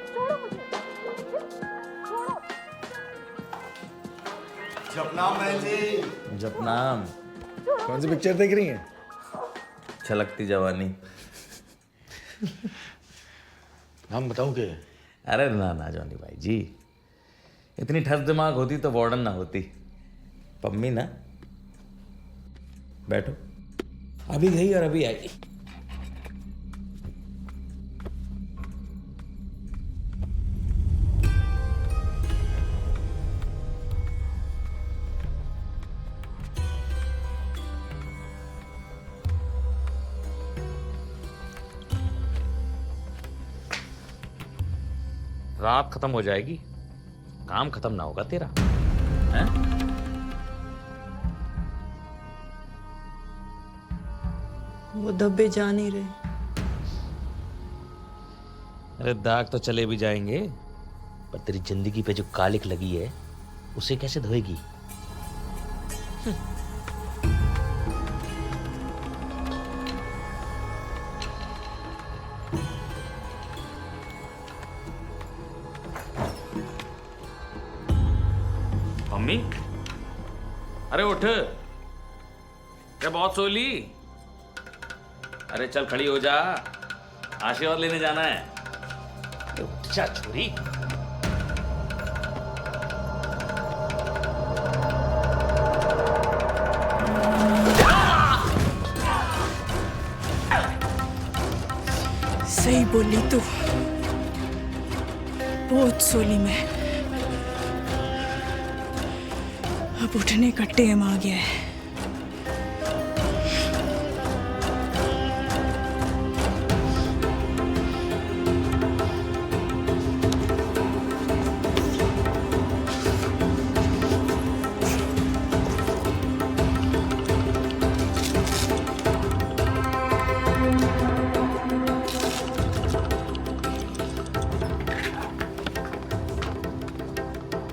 छोड़ो मुझे, छोड़ो। जपनाम बहन जी। जपनाम। कौन सी पिक्चर देख रही हैं? छलकती जवानी। नाम बताऊं के? अरे ना ना जॉनी भाई जी, इतनी ठस दिमाग होती तो वार्डन ना होती। पम्मी ना, बैठो। अभी गई और अभी आई। रात खत्म हो जाएगी, काम खत्म ना होगा तेरा, हैं? वो दबे जा नहीं रहे। अरे दाग तो चले भी जाएंगे, पर तेरी जिंदगी पे जो कालिक लगी है उसे कैसे धोएगी? मम्मी, अरे उठ, क्या बहुत सो ली? अरे चल खड़ी हो जा, आशीर्वाद लेने जाना है। उठ जा छोरी। सही बोली तू, बहुत सोली मैं। अब उठने का टेम आ गया है।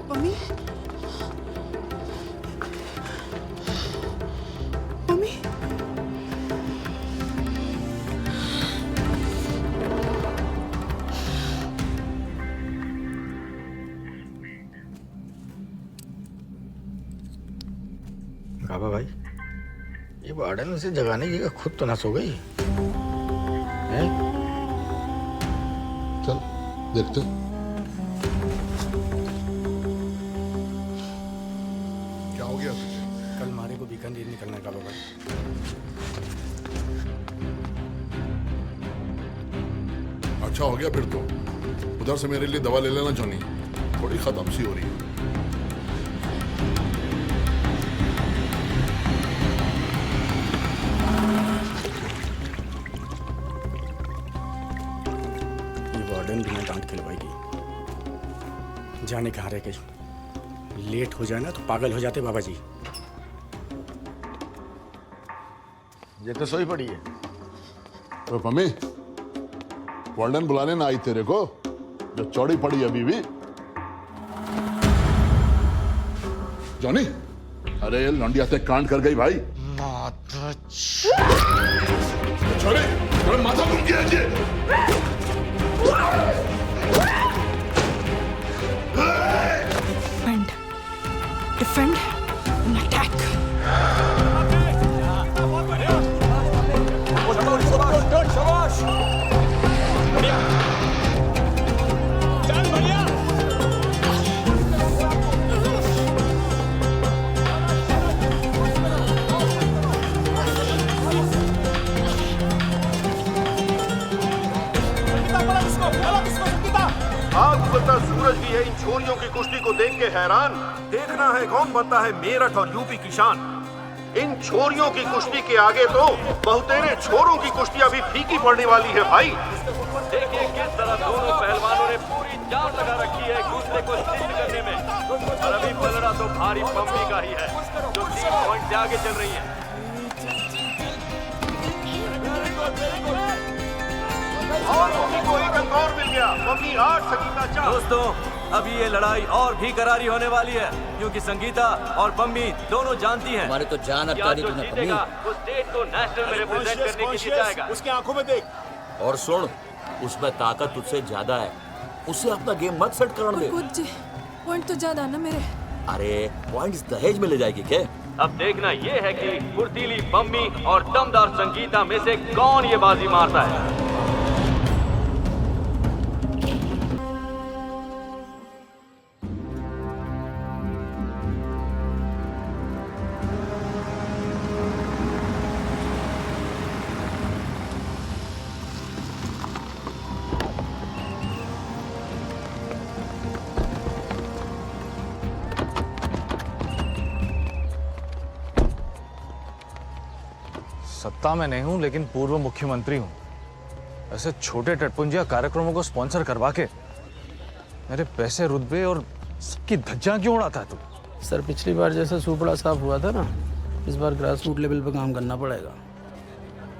मम्मी, मम्मी, बाबा भाई, ये वार्डन उसे जगाने की खुद तो ना सो गई है? चल देखते हैं। क्या हो गया तुझे? कल मारे को बीकानेर निकलना है बाबा भाई। अच्छा हो गया फिर तो। उधर से मेरे लिए दवा ले लेना जॉनी, थोड़ी खत्म सी हो रही है। वार्डन बिना डांट खिलवाएगी। जाने कहाँ रह गई? लेट हो जाए ना तो पागल हो जाते बाबा जी। ये तो सोई पड़ी है। तो मम्मी, वार्डन बुलाने ना आई तेरे को, जो चौड़ी पड़ी अभी भी। जॉनी, अरे ये लौंडिया से कांड कर गई भाई। छोड़े, थोड़ा माथा घूम गया जी। Defend and attack. आग उगलता सूरज भी है इन छोरियों की कुश्ती को देख के हैरान। देखना है कौन बनता है मेरठ और यूपी की शान। इन छोरियों की कुश्ती के आगे तो बहुतेरे छोरों की कुश्तियां भी फीकी पड़ने वाली है भाई। देखिए किस तरह दोनों पहलवानों ने पूरी जान लगा रखी है एक दूसरे को स्टील करने में। और अभी पलड़ा तो भारी पम्मी का ही है, जो 3 पॉइंट से आगे चल रही है। और मम्मी को एक अंक और मिल गया। मम्मी 8, संगीता 4। दोस्तों, अभी ये लड़ाई और भी करारी होने वाली है, क्योंकि संगीता और पम्मी दोनों जानती हैं हमारे तो जान अब जो जीतेगा वो स्टेट को नेशनल में रिप्रेजेंट करने के लिए जाएगा। उसकी आंखों में देख। और सुन, उसमें ताकत तुझसे ज्यादा है, उससे अपना गेम मत सेट करने दे। कुछ पॉइंट तो ज्यादा ना मेरे। अरे पॉइंट्स दहेज में ले जाएगी क्या? अब देखना ये है कि फुर्तीली पम्मी और दमदार संगीता में से कौन ये बाजी मारता है। सत्ता में नहीं हूं लेकिन पूर्व मुख्यमंत्री हूं। ऐसे छोटे टटपुंजिया कार्यक्रमों को स्पॉन्सर करवा के मेरे पैसे, रुतबे और सबकी धज्जियां क्यों उड़ाता है तू? सर पिछली बार जैसा सुपड़ा साफ हुआ था ना, इस बार ग्रास रूट लेवल पे काम करना पड़ेगा।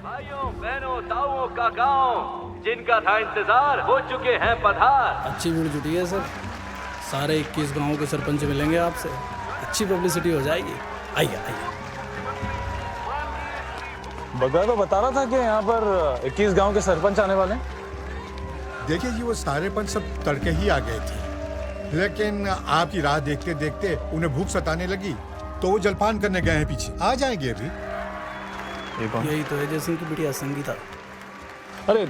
भाइयों बहनों ताऊओं काकाओं, जिनका था इंतजार हो चुके हैं पधार। अच्छी भीड़ जुटी है सर, सारे 21 गांवों के सरपंच मिलेंगे आपसे, अच्छी पब्लिसिटी हो जाएगी। आइए आइए। बगैर तो बता रहा था कि यहाँ पर 21 गांव के सरपंच आने वाले हैं। देखिए जी, वो सारे पंच सब तड़के ही आ गए थे, लेकिन आपकी राह देखते देखते उन्हें भूख सताने लगी तो वो जलपान करने गए हैं पीछे। आ जाएंगे अभी। यही तो है जयसिंह की बिटिया संगीता। अरे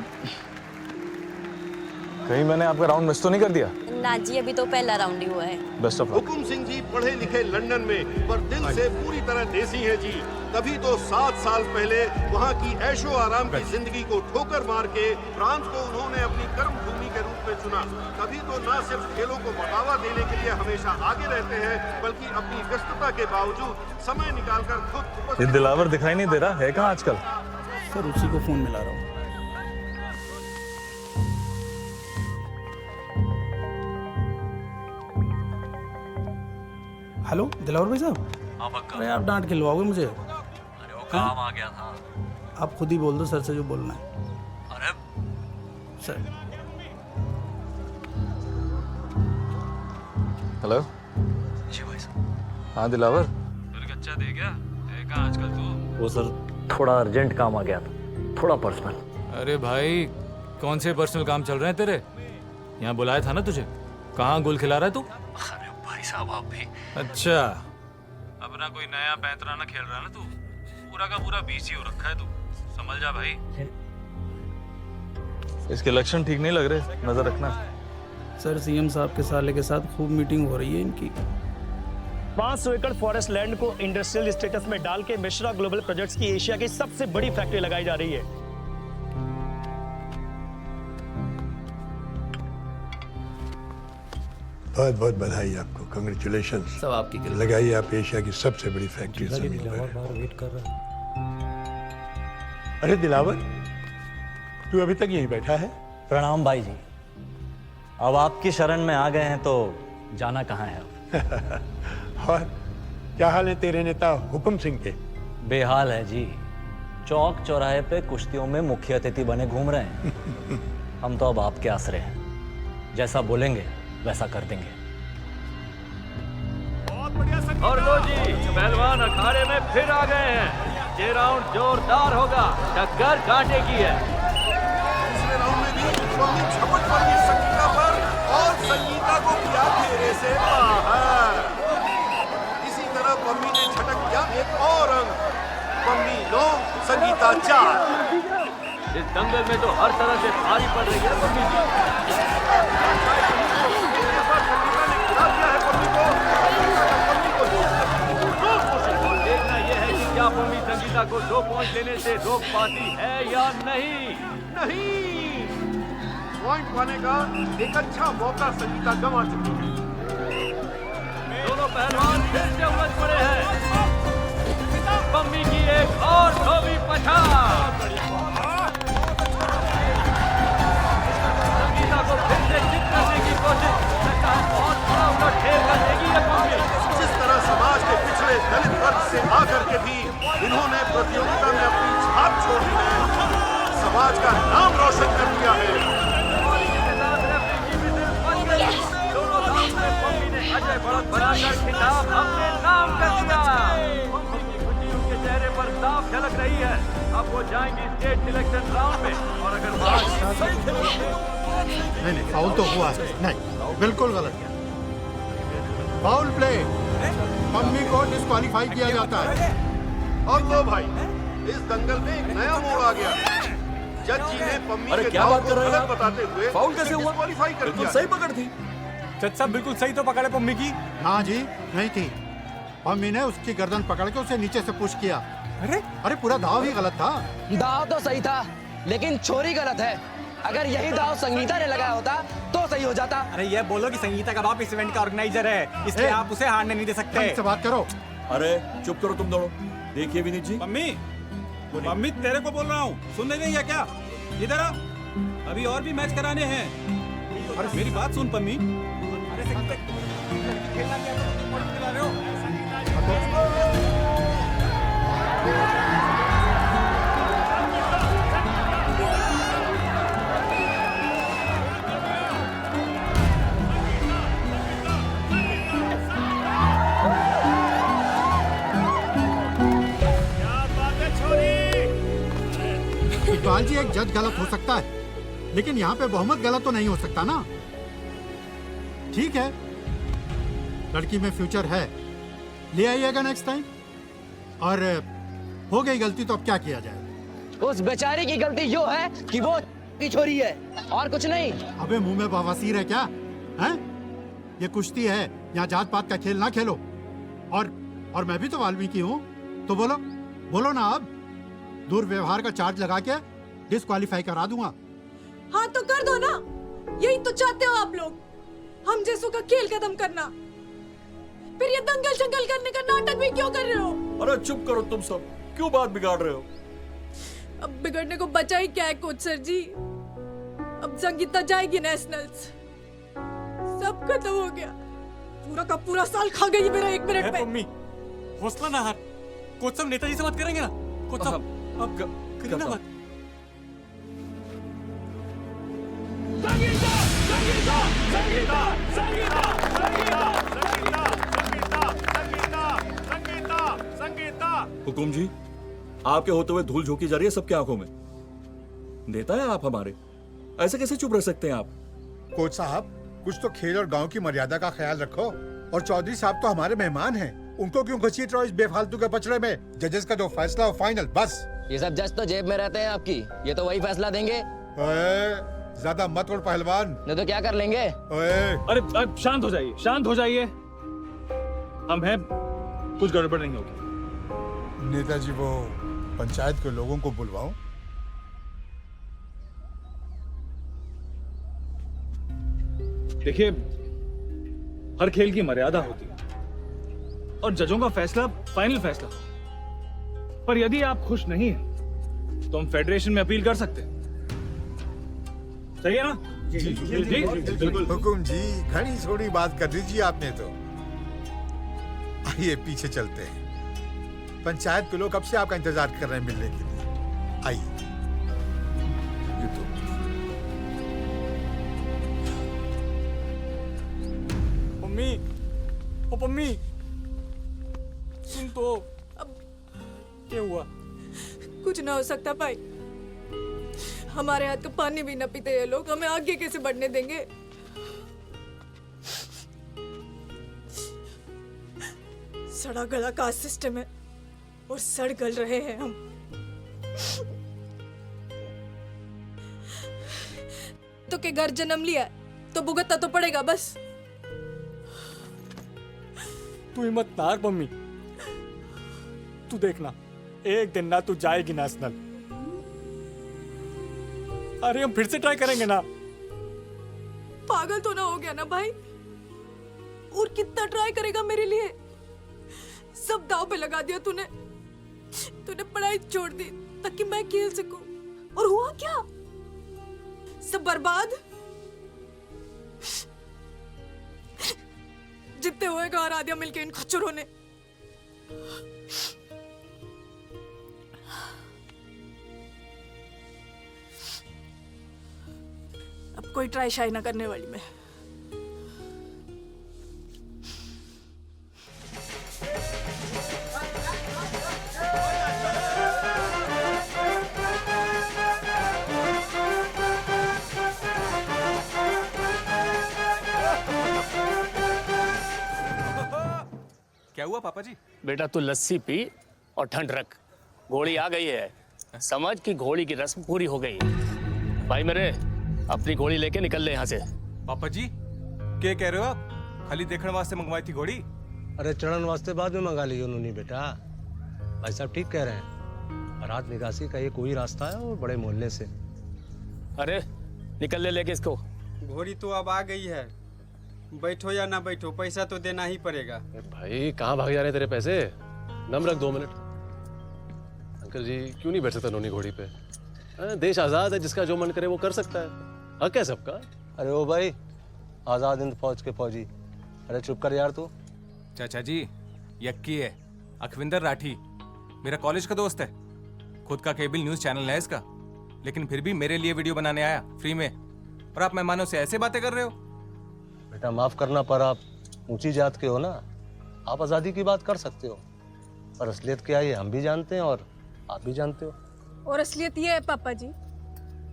कहीं मैंने आपका राउंड मिस तो नहीं कर दिया? ना जी, अभी तो पहला राउंड ही हुआ है। Best of luck. Hukum Singh ji पढ़े लिखे लंदन में, पर दिल से पूरी तरह देसी हैं जी। तभी तो 7 साल पहले वहाँ की ऐशो आराम की जिंदगी को ठोकर मार के फ्रांस को उन्होंने अपनी कर्म भूमि के रूप में चुना। तभी तो न सिर्फ खेलों को बढ़ावा देने के लिए हमेशा आगे रहते हैं, बल्कि अपनी व्यस्तता के बावजूद समय निकालकर खुद। ये दिलावर दिखाई नहीं दे रहा है कहाँ आजकल? सर उसी को फोन मिला रहा हूँ। हेलो दिलावर भाई साहब। अरे आप डांट खिलवाओगे मुझे? अरे वो काम आ गया था। आप खुद ही बोल दो सर से जो बोलना है। अरे सर। हेलो जी भाई साहब। हाँ दिलावर। फिर अच्छा दे गया है कहाँ आजकल तू? वो सर थोड़ा अर्जेंट काम आ गया था, थोड़ा पर्सनल। अरे भाई कौन से पर्सनल काम चल रहे हैं तेरे? यहाँ बुलाया था ना तुझे, कहाँ गुल खिला रहा है तू? अरे भाई साहब आप भी। अच्छा, अपना कोई नया पैंतराना खेल रहा है ना तू? पूरा का पूरा बीसी हो रखा है तू, समझ जा भाई। इसके लक्षण ठीक नहीं लग रहे, नजर रखना। सर सीएम साहब के साले के साथ खूब मीटिंग हो रही है इनकी। 500 एकड़ फॉरेस्ट लैंड को इंडस्ट्रियल स्टेटस में डाल के मिश्रा ग्लोबल प्रोजेक्ट्स की एशिया की सबसे बड़ी फैक्ट्री लगाई जा रही है। बहुत बहुत बधाई आपको, कांग्रेचुलेशंस। सब आपकी गिरफ्त। लगाइए आप एशिया की सबसे बड़ी फैक्ट्री। वेट कर रहा है। अरे दिलावर, तू अभी तक यहीं बैठा है? प्रणाम भाई जी। अब आपकी शरण में आ गए हैं तो जाना कहाँ है? और क्या हाल है तेरे नेता हुकुम सिंह के? बेहाल है जी, चौक चौराहे पे कुश्तियों में मुख्य अतिथि बने घूम रहे हैं। हम तो अब आपके आसरे हैं, जैसा बोलेंगे वैसा कर देंगे। और लो जी, पहलवान अखाड़े में फिर आ गए हैं। ये राउंड जोरदार होगा, टक्कर कांटे की है। दूसरे राउंड में भी पम्मी झपट पड़ी संगीता पर और संगीता को किया घेरे से बाहर। इसी तरह पम्मी ने झटक दिया एक और अंक। पम्मी 9, संगीता 4। इस दंगल में तो हर तरह से भारी पड़ रही है पम्मी जी। क्या पम्मी संगीता को 2 पॉइंट लेने से रोक पाती है या नहीं? नहीं, पॉइंट पाने का एक अच्छा मौका संगीता गंवा चुकी है। दोनों पहलवान फिर से उलझ पड़े हैं। पम्मी की एक और धोबी पछाड़। संगीता को फिर से जित करने की कोशिश, लगता है बहुत बड़ा उलट खेल कर देगी ये पम्मी। जिस तरह समाज के पिछड़े दलित वर्ग से आकर के भी इन्होंने प्रतियोगिता में अपनी छाप छोड़ी है, समाज का नाम रोशन कर दिया है। दोनों राउंड में पम्मी ने अजय बढ़त बनाकर खिताब अपने नाम कर दिया। पम्मी की खुशी उनके चेहरे पर साफ झलक रही है। अब वो जाएंगी स्टेट सिलेक्शन राउंड में, और अगर नहीं नहीं, फाउल तो हुआ है। नहीं, बिल्कुल गलत। फाउल प्ले, पम्मी को डिस्क्वालीफाई किया जाता है। अब लो भाई, इस दंगल में एक नया मोड़ आ गया। जज जी ने पम्मी अरे के क्या दाव बात को कर रहे हैं गलत आप? बताते हुए फाउल कैसे हुआ? डिस्क्वालीफाई कर बिल्कुल दिया। सही पकड़ थी। जज साहब बिल्कुल सही तो पकड़े पम्मी की। हाँ जी, नहीं थी। पम्मी ने उसकी गर्दन पकड़ के उसे नीचे से पुश किया। अरे पूरा दाव ही गलत था। दाव तो सही था, लेकिन छोरी गलत है। अगर यही दाव संगीता ने लगाया होता तो सही हो जाता। अरे ये बोलो कि संगीता का बाप इस इवेंट का ऑर्गेनाइजर है, इसलिए आप उसे हारने नहीं दे सकते। से बात करो। अरे चुप करो तुम दोनों। देखिए विनीत जी, मम्मी तेरे को बोल रहा हूँ, सुन नहीं है क्या? इधर आ, अभी और भी मैच कराने हैं। अरे मेरी बात सुन पम्मी। इकबाल जी, एक जज गलत हो सकता है, लेकिन यहाँ पे बहुमत गलत तो नहीं हो सकता ना। ठीक है, लड़की में फ्यूचर है, ले आइएगा नेक्स्ट टाइम। और हो गई गलती तो अब क्या किया जाए? उस बेचारे की गलती यो है कि वो की छोरी है, और कुछ नहीं। अबे मुंह में बवासीर है क्या? हैं? ये कुश्ती है, यहाँ जात पात का खेल ना खेलो। और मैं भी तो वाल्मीकि हूँ, तो बोलो ना। अब दुर्व्यवहार का चार्ज लगा के डिस्क्वालीफाई करा दूंगा। हाँ तो कर दो ना, यही तो चाहते हो आप लोग, हम जैसों का खेल खत्म करना। फिर ये दंगल शंगल करने का नाटक भी क्यों कर रहे हो? अरे चुप करो तुम सब, क्यों बात बिगाड़ रहे हो? अब बिगड़ने को बचा ही क्या है कोच सर जी? अब संगीता जाएगी नेशनल्स, सब खत्म हो गया। पूरा का पूरा साल खा गई मेरा 1 मिनट में। मम्मी हौसला ना हार, कोच साहब नेताजी से बात करेंगे ना। कोच साहब अब करिए ना बात। संगीता, संगीता, संगीता, संगीता, संगीता, संगीता, संगीता, संगीता, संगीता। हुकुम जी, आपके होते हुए धूल झोंकी जा रही है सबके आंखों में। नेता है आप हमारे, ऐसे कैसे चुप रह सकते हैं आप? कोच साहब, कुछ तो खेल और गांव की मर्यादा का ख्याल रखो। और चौधरी साहब तो हमारे मेहमान हैं, उनको क्यों घसीट रहे हो इस बेफालतू के पचड़े में? जजेस का जो फैसला हो फाइनल, बस। ये सब जज तो जेब में रहते हैं आपकी, ये तो वही फैसला देंगे। ज्यादा मत उड़ पहलवान, नहीं तो क्या कर लेंगे? अरे शांत हो जाइए, शांत हो जाइए। हम हैं, कुछ गड़बड़ नहीं होगी। नेताजी, वो पंचायत के लोगों को बुलवाऊं? देखिए, हर खेल की मर्यादा होती है और जजों का फैसला फाइनल फैसला। पर यदि आप खुश नहीं हैं, तो हम फेडरेशन में अपील कर सकते हैं। सही है ना? जी बिल्कुल। हुकुम जी, घनी थोड़ी बात कर दीजिए आपने तो। आइए पीछे चलते हैं, पंचायत के लोग कब से आपका इंतजार कर रहे हैं मिलने के लिए। आइए। मम्मी, ओ मम्मी, सुन तो। अब क्या हुआ? कुछ ना हो सकता भाई, हमारे हाथ का पानी भी न पीते ये लोग, हमें आगे कैसे बढ़ने देंगे? सड़ा गला का सिस्टम है और सड़ गल रहे हैं हम। तो के घर जन्म लिया तो भुगतना तो पड़ेगा बस। तू हिम्मत ना हार मम्मी, तू देखना एक दिन ना तू जाएगी नेशनल। अरे हम फिर से ट्राई करेंगे ना। पागल तो ना हो गया ना भाई? और कितना ट्राई करेगा मेरे लिए? सब दाव पे लगा दिया तूने। तूने पढ़ाई छोड़ दी ताकि मैं खेल सकूं, और हुआ क्या? सब बर्बाद। जितने हुए का हरा दिया मिलके इन खच्चरों ने। अब कोई ट्राई शाई ना करने वाली मैं। हुआ पापा जी? बेटा तू लस्सी पी और ठंड रख। घोड़ी आ गई है, समझ कि घोड़ी की रस्म पूरी हो गई। भाई मेरे, अपनी घोड़ी लेके निकल ले यहाँ से। पापा जी क्या कह रहे हो आप? खाली देखने वास्ते मंगवाई थी घोड़ी? अरे चढ़न वास्ते बाद में मंगा ली उन्होंने बेटा। भाई साहब ठीक कह रहे हैं, बारात निकासी का ये कोई रास्ता है और बड़े मोहल्ले से। अरे निकल ले लेके इसको। घोड़ी तो अब आ गई है, बैठो या ना बैठो पैसा तो देना ही पड़ेगा। भाई कहाँ भाग जा रहे हैं तेरे पैसे? दम रख 2 मिनट। अंकल जी क्यों नहीं बैठ सकता नोनी घोड़ी पे? देश आजाद है, जिसका जो मन करे वो कर सकता है, हक है सबका। अरे ओ भाई, आजाद हिंद फौज के फौजी। अरे चुप कर यार तू। चाचा जी यक्की है, अखविंदर राठी मेरा कॉलेज का दोस्त है, खुद का केबल न्यूज चैनल है इसका, लेकिन फिर भी मेरे लिए वीडियो बनाने आया फ्री में, और आप मेहमानों से ऐसे बातें कर रहे हो? बेटा माफ करना, पर आप ऊंची जात के हो ना, आप आजादी की बात कर सकते हो, पर असलियत क्या है ये हम भी जानते हैं और आप भी जानते हो। और असलियत ये है पापा जी,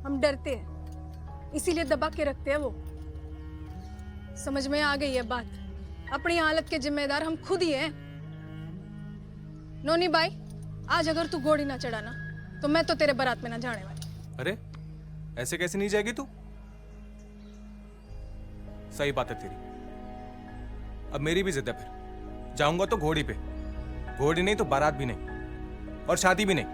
हम डरते हैं इसीलिए दबा के रखते हैं। वो समझ में आ गई है बात, अपनी हालत के जिम्मेदार हम खुद ही हैं। नोनी भाई, आज अगर तू घोड़ी ना चढ़ाना तो मैं तो तेरे बारात में ना जाने वाली। अरे ऐसे कैसे नहीं जाएगी तू? सही बात है तेरी, अब मेरी भी जिद है, फिर जाऊंगा तो घोड़ी पे, घोड़ी नहीं तो बारात भी नहीं और शादी भी नहीं।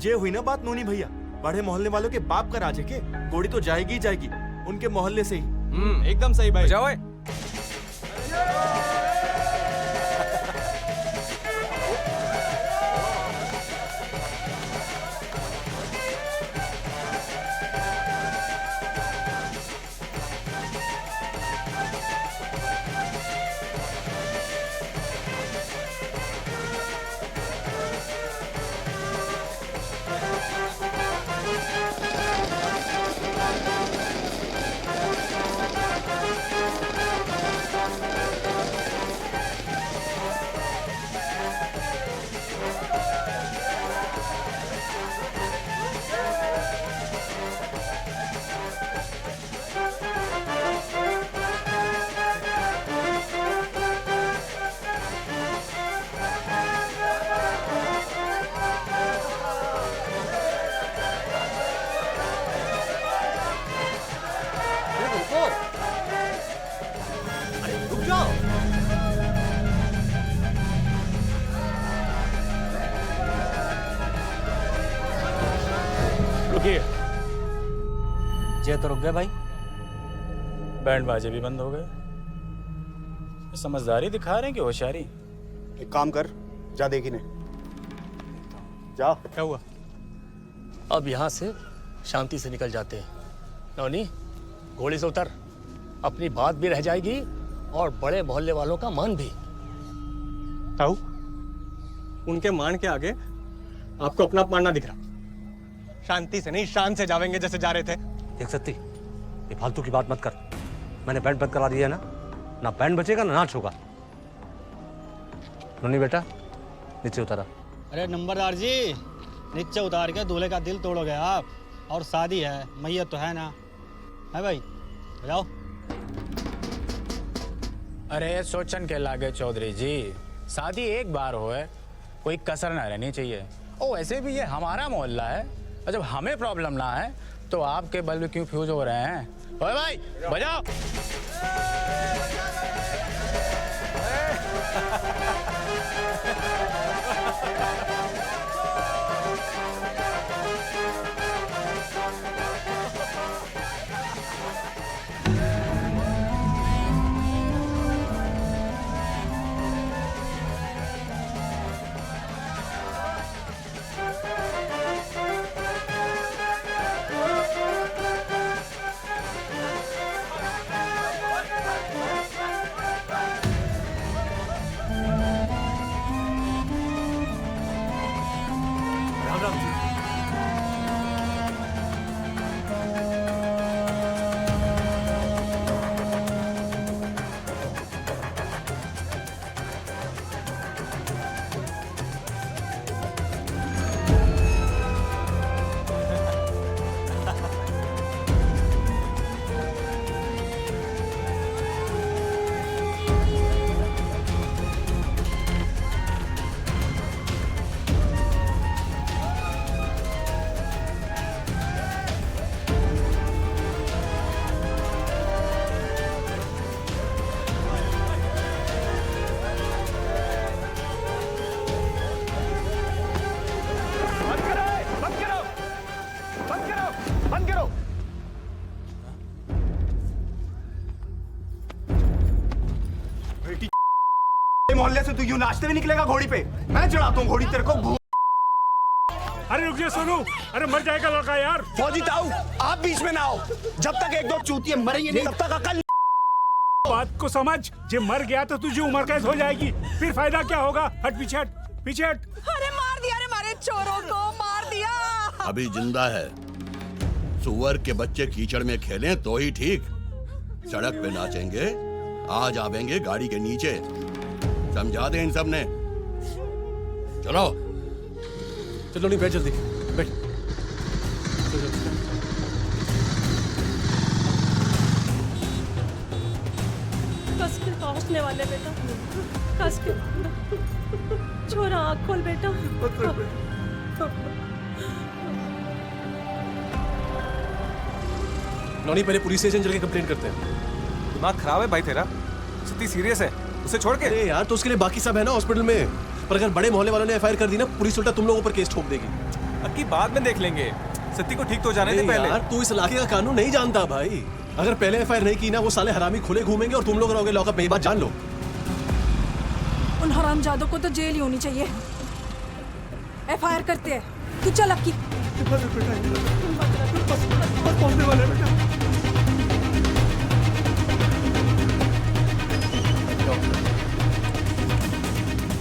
ये हुई ना बात नोनी भैया, बड़े मोहल्ले वालों के बाप का राज है के घोड़ी तो जाएगी ही जाएगी, उनके मोहल्ले से ही। एकदम सही भाई। जाओ जे तो रुक गए भाई, बैंड बाजे भी बंद हो गए। समझदारी दिखा रहे हैं कि होशियारी? एक काम कर, जा देखी ने जा। क्या हुआ? अब यहाँ से शांति से निकल जाते हैं। नौनी, घोड़ी से उतर, अपनी बात भी रह जाएगी और बड़े मोहल्ले वालों का मान भी। ताऊ, उनके मान के आगे आपको अपना अपमान ना दिख रहा? शांति से नहीं, शान से जावेंगे जैसे जा रहे थे। देख सकती, ये फालतू की बात मत कर। मैंने बैंड बंद करा दिया है ना, ना बैंड बचेगा ना नाच होगा। नन्ही बेटा नीचे उतारा। अरे नंबरदार जी, नीचे उतार के दूल्हे का दिल तोड़ोगे आप, और शादी है, मैयत तो है ना, है भाई? जाओ। अरे सोचन के लागे चौधरी जी, शादी एक बार हो है, कोई कसर ना रहनी चाहिए। ओ वैसे भी ये हमारा मोहल्ला है, और जब हमें प्रॉब्लम ना है तो आपके बल्ब क्यों फ्यूज हो रहे हैं? ओए भाई बजाओ। बंद करो। मोहल्ले से तू यूं नाचते हुए निकलेगा घोड़ी पे? मैं चढ़ाता हूँ घोड़ी तेरे को। अरे रुक जा सोनू, अरे मर जाएगा लड़का यार। फौजी ताऊ, आप बीच में ना आओ। जब तक एक दो चूतिए मरेंगे नहीं तब तक अकल। बात को समझ, जे मर गया तो तुझे उम्र कैद हो जाएगी, फिर फायदा क्या होगा? हट पीछे हट, पीछे हट। अरे मार दिया रे, मारे चोरों को मार दिया। अभी जिंदा है। सुअर के बच्चे कीचड़ में खेलें तो ही ठीक। सड़क पे नाचेंगे, आज आवेंगे गाड़ी के नीचे। समझा दे इन सब ने। चलो चलो नहीं, बैठ जल्दी बैठ। कस के पहुंचने वाले बेटा, कस के। छोरा आँख खोल बेटा। नौनी पहले पुलिस स्टेशन चल के कंप्लेंट करते हैं। दिमाग खराब है भाई तेरा, स्थिति सीरियस है, उसे छोड़ के। अरे यार तो उसके लिए बाकी सब है ना हॉस्पिटल में, पर अगर बड़े मोहल्ले वालों ने एफआईआर कर दी ना, पुलिस उल्टा तुम लोगों पर केस ठोक देगी। अब की बाद में देख लेंगे, सत्ती को ठीक तो जाने दे पहले। यार तू इस इलाके का कानून नहीं जानता भाई। अगर पहले एफआईआर नहीं की ना, वो साले हरामी खुले घूमेंगे और तुम लोग रहोगे लॉकअप में। ये बात जान लो। उन हरामजादों को तो जेल ही होनी चाहिए। एफआईआर करते हैं, तू चल अब की।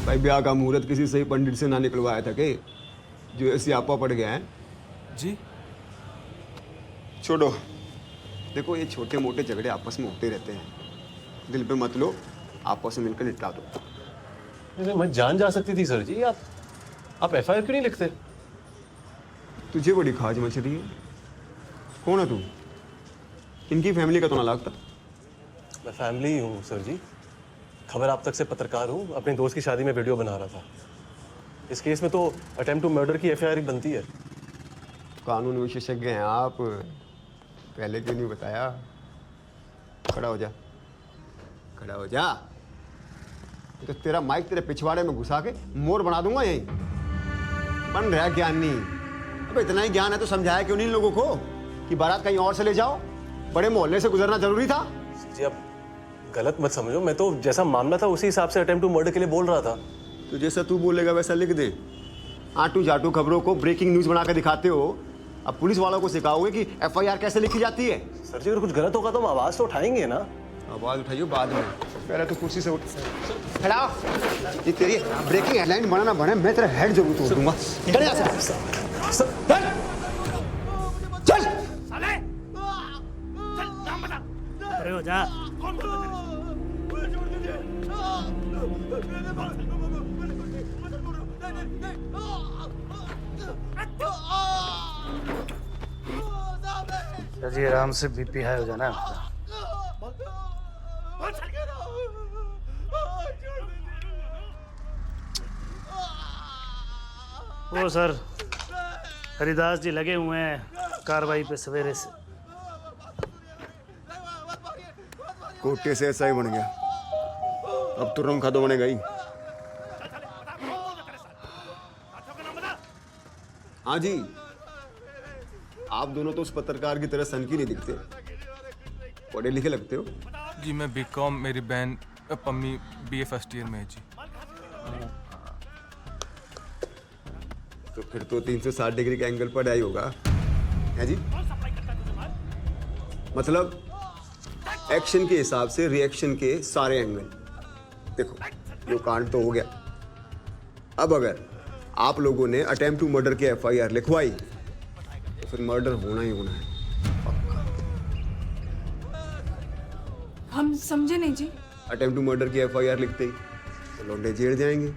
भाई ब्याह का मुहूर्त किसी सही पंडित से ना निकलवाया था कि जो ऐसी आपा पड़ गया है जी। छोड़ो, देखो ये छोटे मोटे झगड़े आपस में होते रहते हैं, दिल पे मत लो, आपस में मिलकर निपटा दो। मैं जान जा सकती थी सर जी, आप एफआईआर क्यों नहीं लिखते? तुझे बड़ी खाज मच रही है। कौन है तू? इनकी फैमिली का तो ना लगता। मैं फैमिली ही हूँ सर जी। खबर आप तक से पत्रकार हूँ, अपने दोस्त की शादी में वीडियो बना रहा था। इस केस में तो अटेम्प्ट टू मर्डर की एफआईआर बनती है। कानून विशेषज्ञ हैं आप, पहले क्यों नहीं बताया? खड़ा हो जा, खड़ा हो जा। तो तेरा माइक तेरे पिछवाड़े में घुसा के मोर बना दूंगा यहीं। बन रहा ज्ञान नहीं। अब इतना ही ज्ञान है तो समझाया क्यों नहीं इन लोगों को कि बारात कहीं और से ले जाओ? बड़े मोहल्ले से गुजरना जरूरी था। जी आप गलत मत समझो, मैं तो जैसा मामला था उसी हिसाब से अटेम्प्ट टू मर्डर के लिए बोल रहा था। तो जैसा तू बोलेगा वैसा लिख दे। आटू जाटू खबरों को ब्रेकिंग न्यूज बना कर दिखाते हो। अब पुलिस वालों को सिखाओगे कि एफआईआर कैसे लिखी जाती है। सर जी अगर कुछ गलत होगा तो हम आवाज तो उठाएंगे ना। आवाज उठाइयो बाद में, पहले तो कुर्सी से उठ। खड़ा हो। ये तेरी ब्रेकिंग हेडलाइन बना ना बने, मैं तेरा हेड जरूर तोड़ दूंगा। चल यहाँ से। चल। अरे हो जा। जी आराम से बीपी हाई हो जाना। ओ सर, हरिदास जी लगे हुए हैं कार्रवाई पे सवेरे से। कोटे से ऐसा ही बन गया, अब तो रंग खादो बनेगा ही। हाँ जी, आप दोनों तो उस पत्रकार की तरह सनकी नहीं दिखते, पढ़े लिखे लगते हो। जी मैं बीकॉम, मेरी बहन पम्मी बीए फर्स्ट ईयर में है जी। तो फिर तो 360 डिग्री के एंगल पर आई होगा, है जी? मतलब एक्शन के हिसाब से रिएक्शन के सारे एंगल। देखो जो कांड तो हो गया, अब अगर आप लोगों ने अटेम्प्ट टू मर्डर की एफआईआर लिखवाई तो फिर मर्डर होना ही होना है। हम समझे नहीं जी। अटेम्प्ट टू मर्डर की एफआईआर लिखते ही तो लौंडे जेल जाएंगे,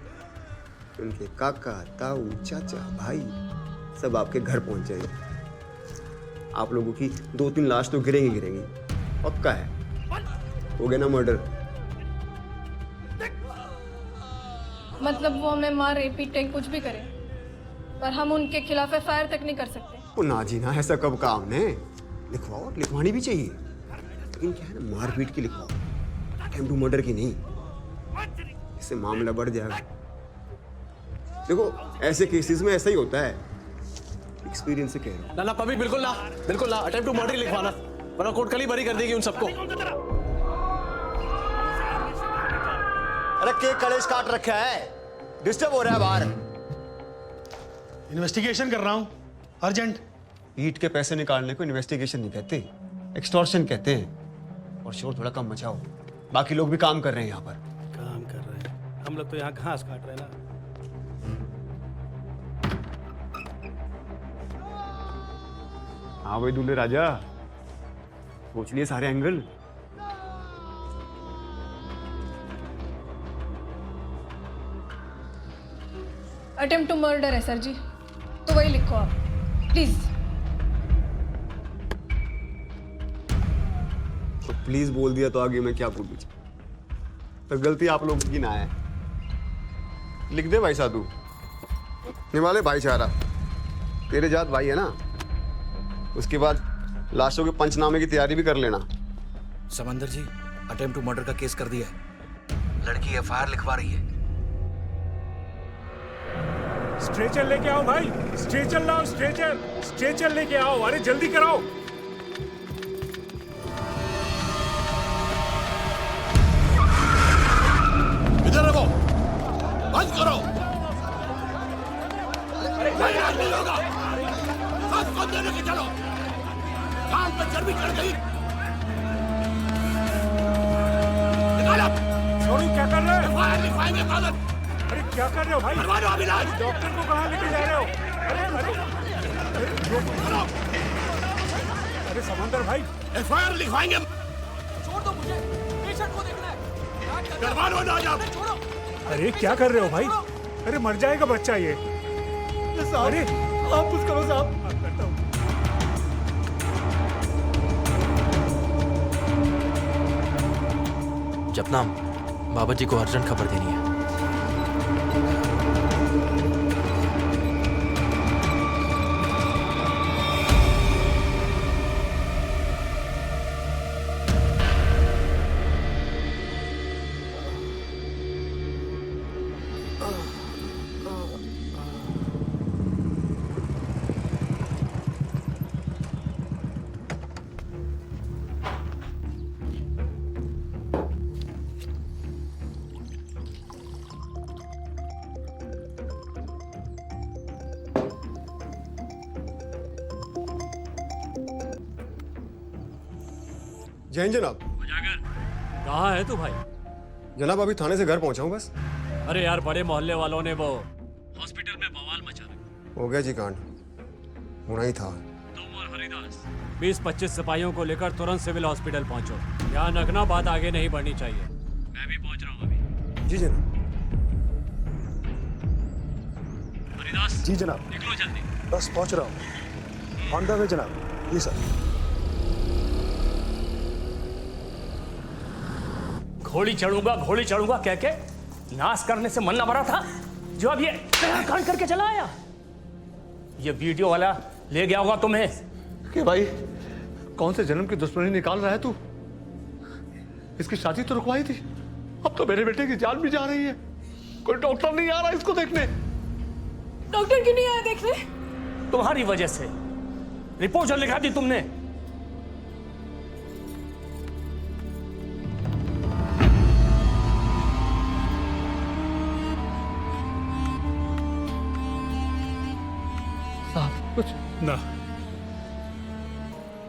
उनके काका ताऊ चाचा भाई सब आपके घर पहुंच जाएंगे। आप लोगों की 2-3 लाश तो गिरेंगी, पक्का है। हो गया ना मर्डर। मतलब वो हमें मारे पीटे कुछ भी करे, पर हम उनके खिलाफ एफआईआर तक नहीं कर सकते। वो ना जी ना, ऐसा कब काम ने। लिखवाओ, लिखवानी भी चाहिए, लेकिन क्या है ना, मारपीट की लिखवाओ, अटेम्प्ट टू मर्डर की नहीं। इससे मामला बढ़ जाएगा। देखो ऐसे केसेस में ऐसा ही होता है, एक्सपीरियंस से कह रहा हूँ। ना ना पब्लिक बिल्कुल ना, बिल्कुल ना। अटेम्प्ट टू मर्डर लिखवाना, वरना कोर्ट कल ही बरी कर देगी उन सबको। अरे केक कलेश काट रखा है, डिस्टर्ब हो रहा है बाहर। इन्वेस्टिगेशन कर रहा हूँ, अर्जेंट। ईट के पैसे निकालने को इन्वेस्टिगेशन नहीं कहते, एक्सटॉर्शन कहते हैं। और शोर थोड़ा कम मचाओ, बाकी लोग भी काम कर रहे हैं यहाँ पर। काम कर रहे हैं हम लोग, तो यहाँ घास काट रहे हैं ना। हाँ भाई दूल्हे राजा, सोच लिए सारे एंगल। अटेम्प्ट टू मर्डर है सर जी, तो वही लिखो आप प्लीज। तो प्लीज बोल दिया तो आगे मैं क्या बोलूं? तो गलती आप लोगों की ना है। लिख दे भाई साधु, निवाले भाईचारा, तेरे जात भाई है ना। उसके बाद लाशों के पंचनामे की तैयारी भी कर लेना। समंदर जी, अटेम्प्ट टू मर्डर का केस कर दिया है, लड़की एफआईआर लिखवा रही है। स्ट्रेचर लेके आओ भाई, स्ट्रेचर लाओ, स्ट्रेचर लेके आओ, अरे जल्दी कराओ। इधर रखो, बंद करो। कोई राज नहीं होगा, सबको देने के चलो। काम पे चर्बी चढ़ गई, निकालो। छोड़ू, क्या कर रहे हो? एफआईआर लिखवाएंगे कागज। अरे क्या कर रहे हो भाई? करवा दो अभिलाष। डॉक्टर को कहाँ लेके जा रहे हो? अरे समंदर भाई, एफआईआर लिखवाएंगे। छोड़ दो मुझे, पेशेंट को देखना है। करवा दो ना जाओ। अरे क्या कर रहे हो भाई? अरे मर जाएगा बच्चा ये। अरे आप कुछ करो साहब। जपनाम, बाबा जी को अर्जेंट खबर देनी है। जैन जनाब। कहाँ है तू भाई? जनाब अभी थाने से घर पहुंचा हूं बस। अरे यार, बड़े मोहल्ले वालों ने वो हॉस्पिटल में बवाल मचा रखा। हो गया जी कांड, होना ही था। तुम और हरिदास 20-25 सिपाहियों को लेकर तुरंत सिविल हॉस्पिटल पहुंचो। ध्यान रखना, बात आगे नहीं बढ़नी चाहिए। मैं भी पहुंच रहा हूँ अभी। जी जनाब। हरिदास जी जनाब। निकलो जल्दी। बस पहुंच रहा हूँ, ऑन द वे जनाब। जी सर। घोड़ी चढ़ूंगा कह के नाश करने से मन न भरा था, जो अब ये कांड करके चला आया। ये वीडियो वाला ले गया होगा तुम्हें। कि भाई कौन से जन्म की दुश्मनी निकाल रहा है तू? इसकी शादी तो रुकवाई थी, अब तो मेरे बेटे की जान भी जा रही है। कोई डॉक्टर नहीं आ रहा इसको देखने। डॉक्टर क्यों नहीं आया देखने? तुम्हारी वजह से। रिपोर्ट जो लिखा दी तुमने। कुछ ना,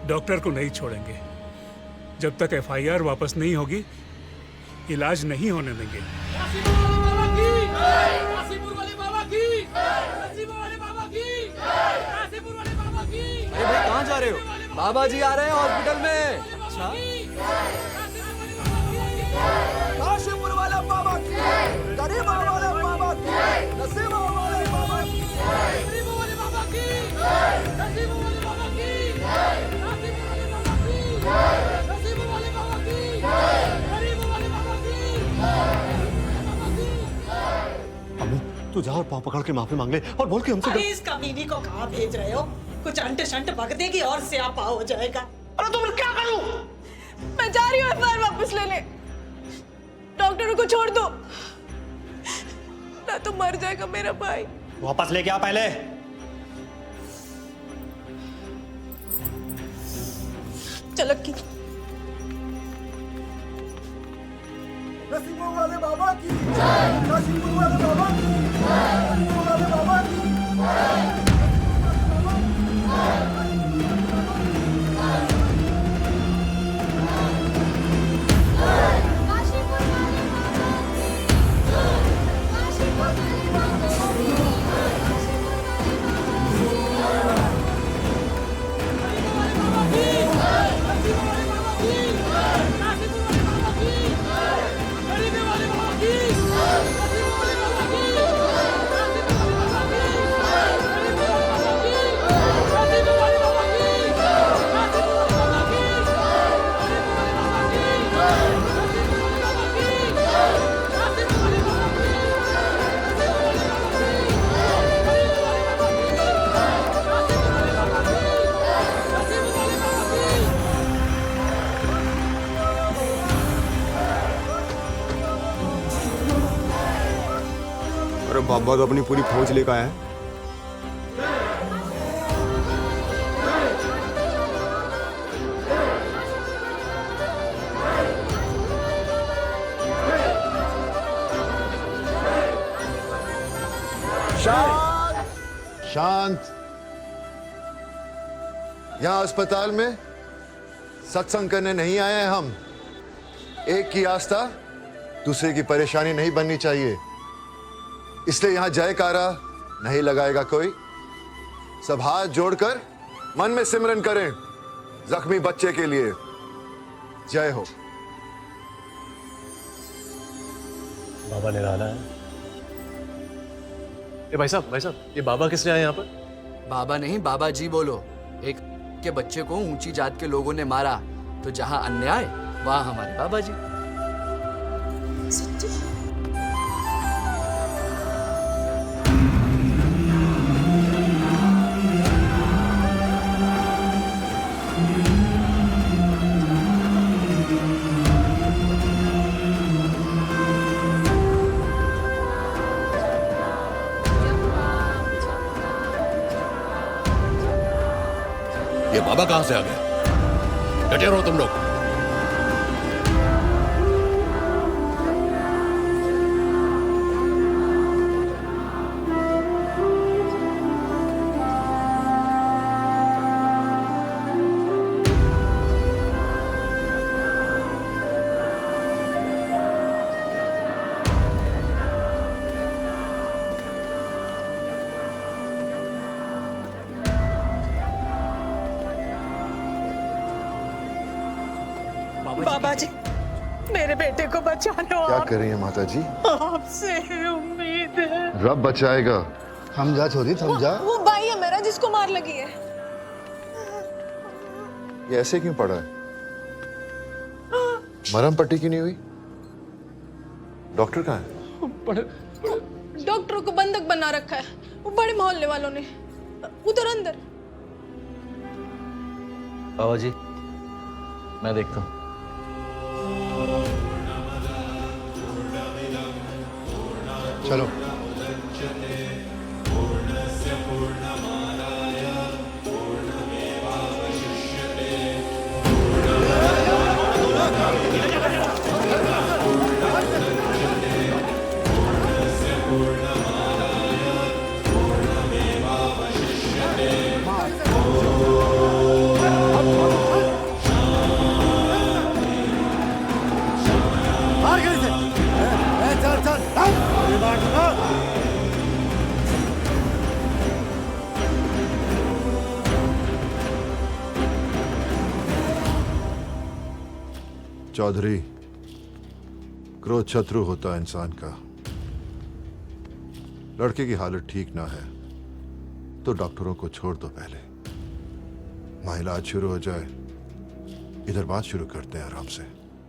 डॉक्टर को नहीं छोड़ेंगे जब तक एफआईआर वापस नहीं होगी। इलाज नहीं होने देंगे। अरे भाई कहाँ जा रहे हो? बाबा जी आ रहे हैं हॉस्पिटल में। अच्छा, काशीपुर वाला बाबा की, गरीब वाला बाबा की, नसीब वाले बाबा की, गरीब वाले बाबा की, नसीब वाले बाबा की, नसीब वाले बाबा की, नसीब वाले बाबा की, गरीब वाले बाबा की। अम्मी तू जा और पाँव पकड़ के माफी मांग ले और बोल के हमसे। अरे इस कमीनी को कहाँ भेज रहे हो? कुछ अंट शंट बक देगी और स्यापा हो जाएगा। अरे तुम क्या करूं? मैं जा रही हूँ एफआईआर वापस लेने। डॉक्टरों को छोड़ दो, ना तो मर जाएगा मेरा भाई। वापस लेके आ पहले। चल की नसीबों वाले बाबा की नसीबों वाले बाबा की नसीबों वाले बाबा की अरे बाबा तो अपनी पूरी फौज लेकर आया है। शांत। यहाँ अस्पताल में सत्संग करने नहीं आए हैं हम। एक की आस्था दूसरे की परेशानी नहीं बननी चाहिए, इसलिए यहां जयकारा नहीं लगाएगा कोई। सब हाथ जोड़कर मन में सिमरन करें जख्मी बच्चे के लिए। जय हो। बाबा निराला है। ए भाई साहब, ये बाबा किसने आए यहाँ पर? बाबा नहीं, बाबा जी बोलो। एक के बच्चे को ऊंची जात के लोगों ने मारा, तो जहां अन्याय वहां हमारे बाबा जी। सच्ची? ये बाबा कहां से आ गए? डटे रहो तुम लोग। बाबा जी, मेरे बेटे को बचा लो। क्या कर रही है माता जी? आपसे उम्मीद है। रब बचाएगा। समझा छोरी, समझा। वो भाई है मेरा जिसको मार लगी है। ये ऐसे क्यों पड़ा है? मरहम पट्टी क्यों नहीं हुई? डॉक्टर कहाँ है? डॉक्टरों को बंधक बना रखा है वो बड़े मोहल्ले वालों ने। उधर अंदर। बाबा जी, मैं देखता हूँ। चलो। चौधरी, क्रोध शत्रु होता है इंसान का। लड़के की हालत ठीक ना है तो डॉक्टरों को छोड़ दो पहले। वहां इलाज शुरू हो जाए, इधर बात शुरू करते हैं आराम से।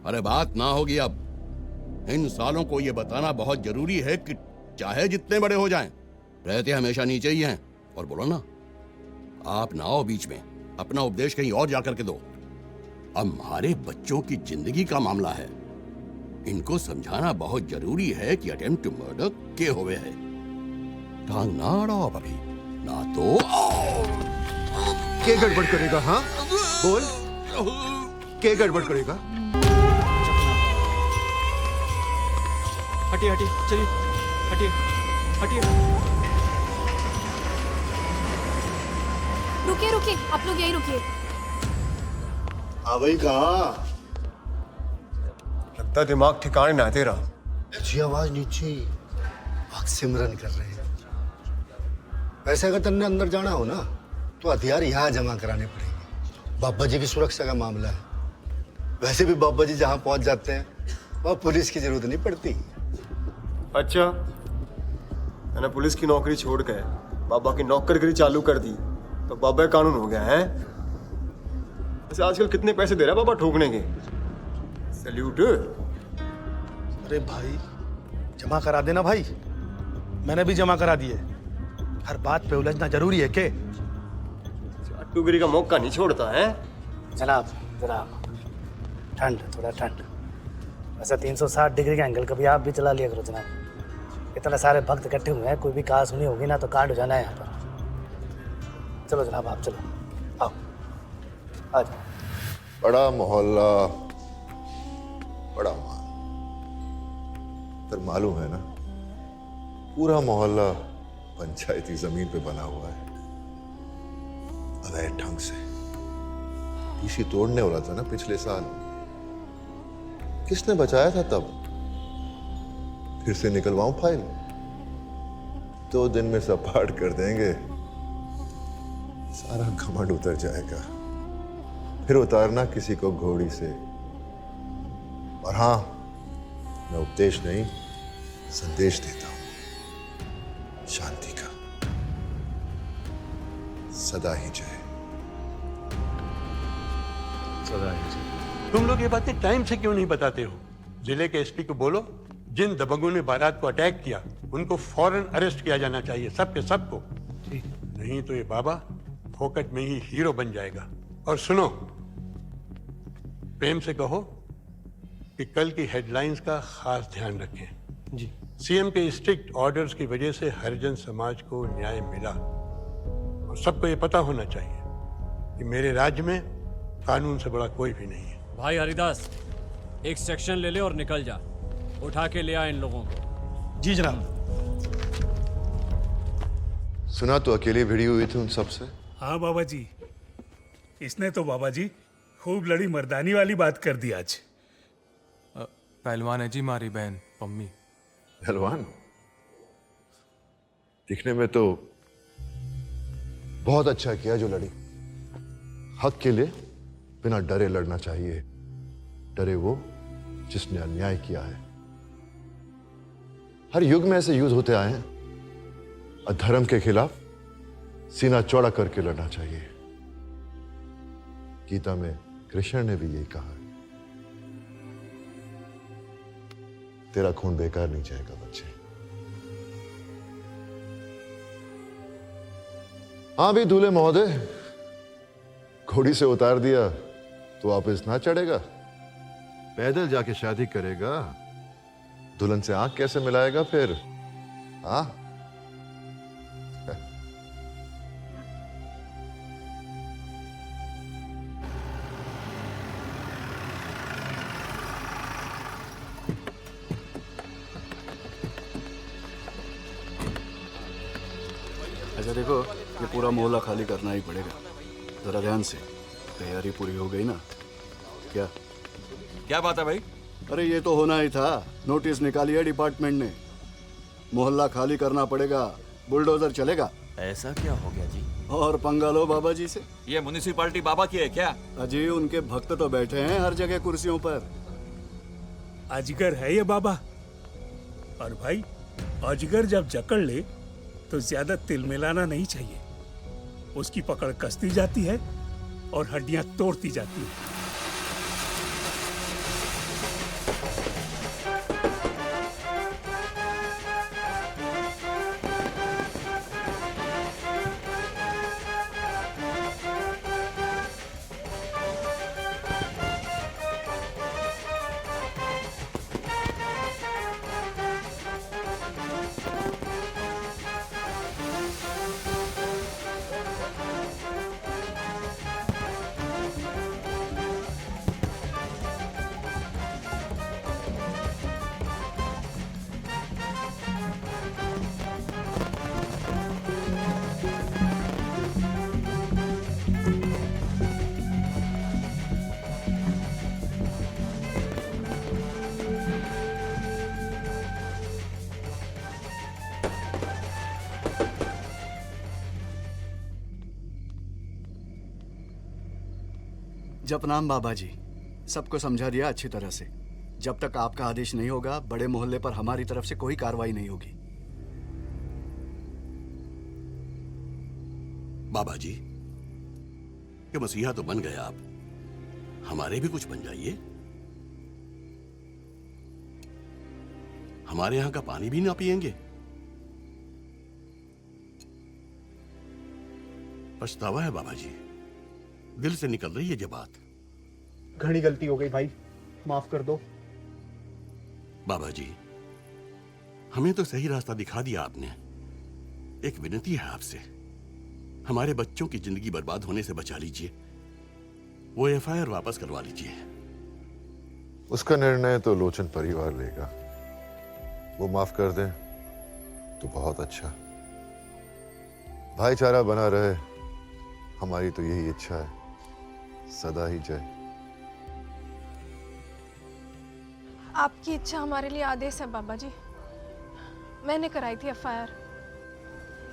अरे बात ना होगी अब। इन सालों को ये बताना बहुत जरूरी है कि चाहे जितने बड़े हो जाएं, रहते हमेशा नीचे ही हैं। और बोलो ना, आप ना आओ बीच में, अपना उपदेश कहीं और जाकर के दो। अब हमारे बच्चों की जिंदगी का मामला है, इनको समझाना बहुत जरूरी है कि अटेम्प्ट टू मर्डर के हुए है। टांग ना अड़ाओ अभी, ना तो क्या गड़बड़ करेगा? हाँ बोल, के गड़बड़ करेगा? हटिए हटिए, चलिए हटिए हटिए। रुकिए रुकिए, आप लोग यहीं रुकिए। हाँ भाई कहाँ? लगता दिमाग ठिकाने ना तेरा। अच्छी आवाज नीचे, भक्त सिमरन कर रहे हैं। वैसे अगर तुमने अंदर जाना हो ना तो हथियार यहाँ जमा कराने पड़ेंगे। बाबा जी की सुरक्षा का मामला है। वैसे भी बाबा जी जहाँ पहुँच जाते हैं वहाँ पुलिस की जरूरत नहीं पड़ती। अच्छा, मैंने पुलिस की नौकरी छोड़ कर बाबा की नौकरगिरी चालू कर दी तो बाबा कानून हो गया है। वैसे आजकल कितने पैसे दे रहा है बाबा ठोकने के? सैल्यूट। अरे भाई जमा करा देना भाई, मैंने भी जमा करा दिए। हर बात पे उलझना जरूरी है के? चाटुगिरी का मौका नहीं छोड़ता है। जनाब जनाब, ठंड, थोड़ा ठंड। वैसे 360 डिग्री का एंगल कभी आप भी चला लिया करो जनाब। इतने सारे भक्त इकट्ठे हुए हैं, कोई भी कहा सुनी होगी ना तो कांड हो जाना है यहाँ पर। चलो जनाब आप चलो, आओ आ जाओ। बड़ा मोहल्ला, बड़ा माल। पर मालूम है ना, पूरा मोहल्ला पंचायती जमीन पे बना हुआ है, अवैध ढंग से। टीसी तोड़ने वाला था ना पिछले साल, किसने बचाया था तब? फिर से निकलवाऊं फाइल? 2 दिन में सपाट कर देंगे, सारा घमंड उतर जाएगा। फिर उतारना किसी को घोड़ी से। और हाँ, मैं उपदेश नहीं संदेश देता हूं, शांति का। सदा ही जय। सदा ही जय। तुम लोग ये बातें टाइम से क्यों नहीं बताते हो? जिले के एसपी को बोलो, जिन दबंगों ने बारात को अटैक किया उनको फौरन अरेस्ट किया जाना चाहिए, सबके सबको। नहीं तो ये बाबा फोकट में ही हीरो बन जाएगा। और सुनो, प्रेम से कहो कि कल की हेडलाइंस का खास ध्यान रखें। जी। सीएम के स्ट्रिक्ट ऑर्डर्स की वजह से हरिजन समाज को न्याय मिला, और सबको ये पता होना चाहिए कि मेरे राज्य में कानून से बड़ा कोई भी नहीं है। भाई हरिदास, एक सेक्शन ले ले और निकल जा। उठा के ले आ इन लोगों को। जी जनाब। सुना तो अकेले भिड़ी हुई थी उन सबसे? हाँ बाबा जी, इसने तो बाबा जी खूब लड़ी मर्दानी वाली बात कर दी आज। पहलवान है जी मारी बहन पम्मी। पहलवान? दिखने में तो बहुत अच्छा किया जो लड़ी। हक के लिए बिना डरे लड़ना चाहिए। डरे वो जिसने अन्याय किया है। हर युग में ऐसे युद्ध होते आए हैं। अधर्म के खिलाफ सीना चौड़ा करके लड़ना चाहिए। गीता में कृष्ण ने भी यही कहा है। तेरा खून बेकार नहीं जाएगा बच्चे। हाँ भी दूल्हे महोदय, घोड़ी से उतार दिया तो वापस ना चढ़ेगा। पैदल जाके शादी करेगा, दुल्हन से आंख कैसे मिलाएगा फिर? हाँ, ऐसा देखो, ये पूरा मोहल्ला खाली करना ही पड़ेगा। जरा ध्यान से। तैयारी पूरी हो गई ना? क्या क्या बात है भाई? अरे ये तो होना ही था। नोटिस निकाली है डिपार्टमेंट ने, मोहल्ला खाली करना पड़ेगा, बुलडोजर चलेगा। ऐसा क्या हो गया जी? और पंगा लो बाबा जी से। ये म्युनिसिपैलिटी बाबा की है क्या? अजी उनके भक्त तो बैठे हैं हर जगह कुर्सियों पर। अजगर है ये बाबा। और भाई, अजगर जब जकड़ ले तो ज्यादा तिल मिलाना नहीं चाहिए। उसकी पकड़ कसती जाती है और हड्डियां तोड़ती जाती है। जपनाम बाबा जी, सबको समझा दिया अच्छी तरह से। जब तक आपका आदेश नहीं होगा, बड़े मोहल्ले पर हमारी तरफ से कोई कार्रवाई नहीं होगी। बाबा जी, कि मसीहा तो बन गए आप, हमारे भी कुछ बन जाइए। हमारे यहां का पानी भी ना पिएंगे। पछतावा है बाबा जी, दिल से निकल रही है ये बात। घनी गलती हो गई भाई, माफ कर दो। बाबा जी, हमें तो सही रास्ता दिखा दिया आपने। एक विनती है आपसे, हमारे बच्चों की जिंदगी बर्बाद होने से बचा लीजिए। वो एफआईआर वापस करवा लीजिए। उसका निर्णय तो लोचन परिवार लेगा। वो माफ कर दें तो बहुत अच्छा। भाईचारा बना रहे, हमारी तो यही इच्छा है। सदा ही जय। आपकी इच्छा हमारे लिए आदेश है बाबा जी। मैंने कराई थी एफआईआर,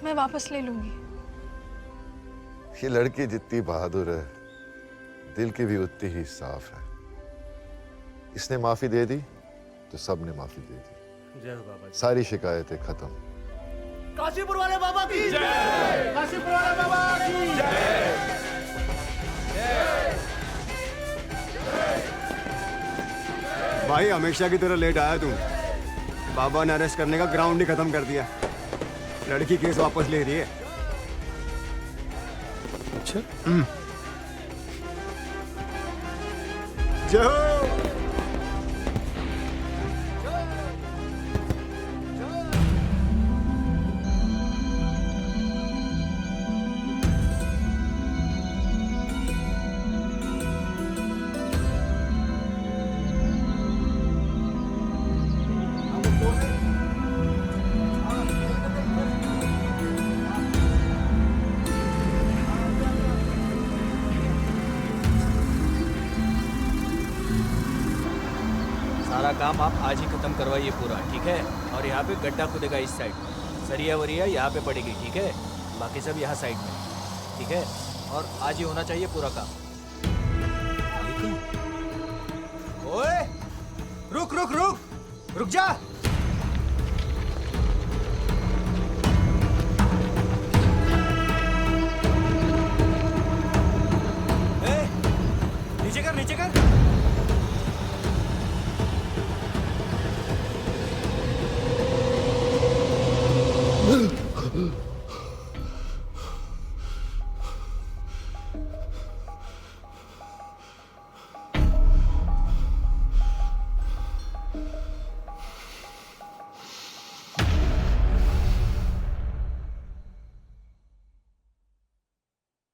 मैं वापस ले लूंगी। ये लड़की जितनी बहादुर है, दिल की भी उतनी ही साफ है। इसने माफी दे दी तो सब ने माफी दे दी। जय हो बाबा जी। सारी शिकायतें खत्म। काशीपुर वाले बाबा की जय। काशीपुर वाले बाबा की जय। भाई हमेशा की तरह लेट आया तू। बाबा ने अरेस्ट करने का ग्राउंड ही खत्म कर दिया। लड़की केस वापस ले रही है। अच्छा? जय हो। सारा काम आप आज ही खत्म करवाइए पूरा, ठीक है? और यहाँ पे गड्ढा खुदेगा इस साइड, सरिया वरिया यहाँ पे पड़ेगी, ठीक है? बाकी सब यहाँ साइड में, ठीक है? और आज ही होना चाहिए पूरा काम। ओए, रुक रुक रुक रुक जा।